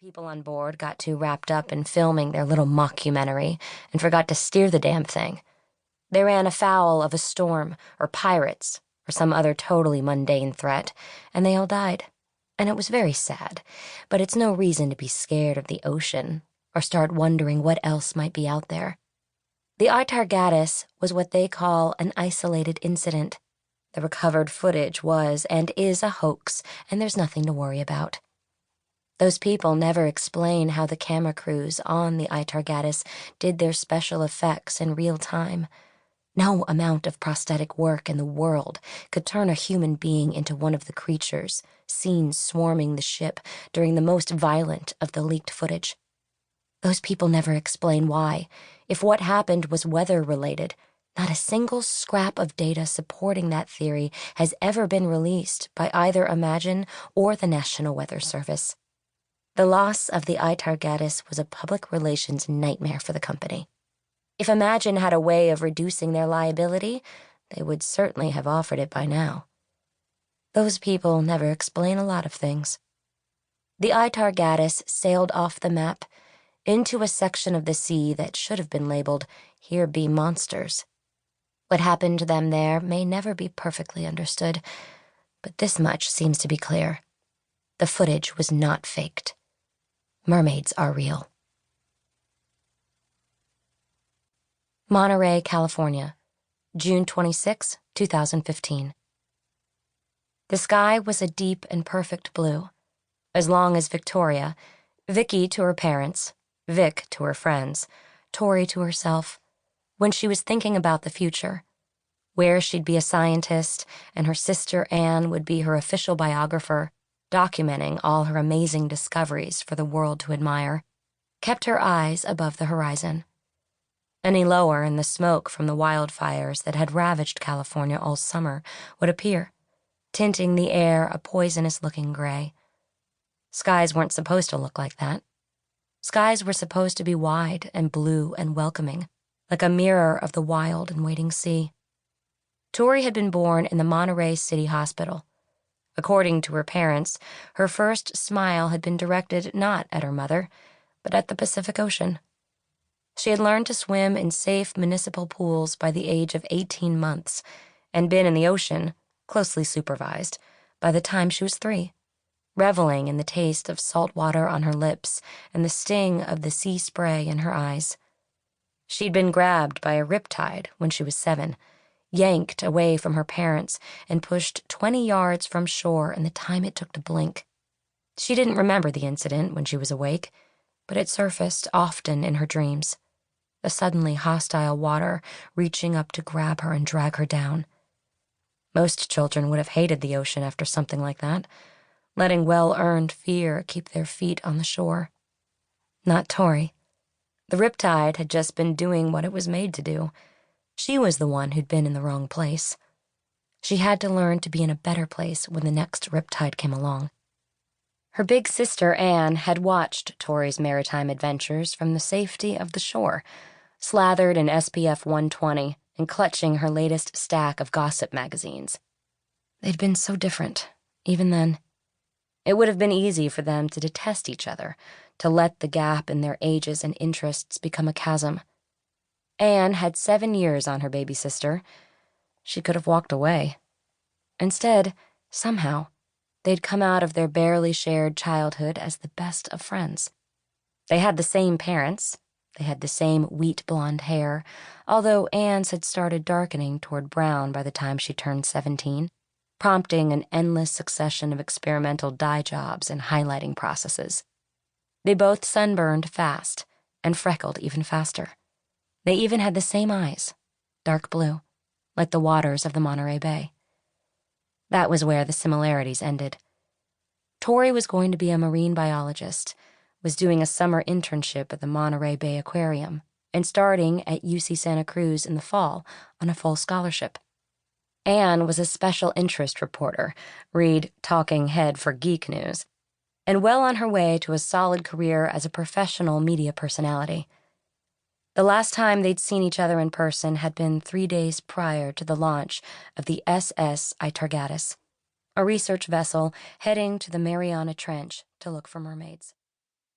people on board got too wrapped up in filming their little mockumentary and forgot to steer the damn thing. They ran afoul of a storm, or pirates, or some other totally mundane threat, and they all died. And it was very sad, but it's no reason to be scared of the ocean or start wondering what else might be out there. The Atargatis was what they call an isolated incident. The recovered footage was and is a hoax, and there's nothing to worry about. Those people never explain how the camera crews on the Atargatis did their special effects in real time. No amount of prosthetic work in the world could turn a human being into one of the creatures seen swarming the ship during the most violent of the leaked footage. Those people never explain why, if what happened was weather-related. Not a single scrap of data supporting that theory has ever been released by either Imagine or the National Weather Service. The loss of the Atargatis was a public relations nightmare for the company. If Imagine had a way of reducing their liability, they would certainly have offered it by now. Those people never explain a lot of things. The Atargatis sailed off the map into a section of the sea that should have been labeled, "Here be monsters." What happened to them there may never be perfectly understood, but this much seems to be clear. The footage was not faked. Mermaids are real. Monterey, California, June 26, 2015. The sky was a deep and perfect blue. As long as Victoria, Vicky to her parents, Vic to her friends, Tori to herself, when she was thinking about the future, where she'd be a scientist and her sister Anne would be her official biographer, documenting all her amazing discoveries for the world to admire, kept her eyes above the horizon. Any lower and the smoke from the wildfires that had ravaged California all summer would appear, tinting the air a poisonous-looking gray. Skies weren't supposed to look like that. Skies were supposed to be wide and blue and welcoming, like a mirror of the wild and waiting sea. Tori had been born in the Monterey City Hospital. According to her parents, her first smile had been directed not at her mother, but at the Pacific Ocean. She had learned to swim in safe municipal pools by the age of 18 months and been in the ocean, closely supervised, by the time she was 3, reveling in the taste of salt water on her lips and the sting of the sea spray in her eyes. She'd been grabbed by a riptide when she was 7, yanked away from her parents and pushed 20 yards from shore in the time it took to blink. She didn't remember the incident when she was awake, but it surfaced often in her dreams. The suddenly hostile water reaching up to grab her and drag her down. Most children would have hated the ocean after something like that, letting well-earned fear keep their feet on the shore. Not Tori. The riptide had just been doing what it was made to do. She was the one who'd been in the wrong place. She had to learn to be in a better place when the next riptide came along. Her big sister Anne had watched Tori's maritime adventures from the safety of the shore, slathered in SPF 120 and clutching her latest stack of gossip magazines. They'd been so different, even then. It would have been easy for them to detest each other, to let the gap in their ages and interests become a chasm. Anne had 7 years on her baby sister. She could have walked away. Instead, somehow, they'd come out of their barely shared childhood as the best of friends. They had the same parents. They had the same wheat blonde hair, although Anne's had started darkening toward brown by the time she turned 17, prompting an endless succession of experimental dye jobs and highlighting processes. They both sunburned fast and freckled even faster. They even had the same eyes, dark blue, like the waters of the Monterey Bay. That was where the similarities ended. Tori was going to be a marine biologist, was doing a summer internship at the Monterey Bay Aquarium, and starting at UC Santa Cruz in the fall on a full scholarship. Anne was a special interest reporter, read Talking Head for Geek News, and well on her way to a solid career as a professional media personality. The last time they'd seen each other in person had been 3 days prior to the launch of the SS Atargatis, a research vessel heading to the Mariana Trench to look for mermaids.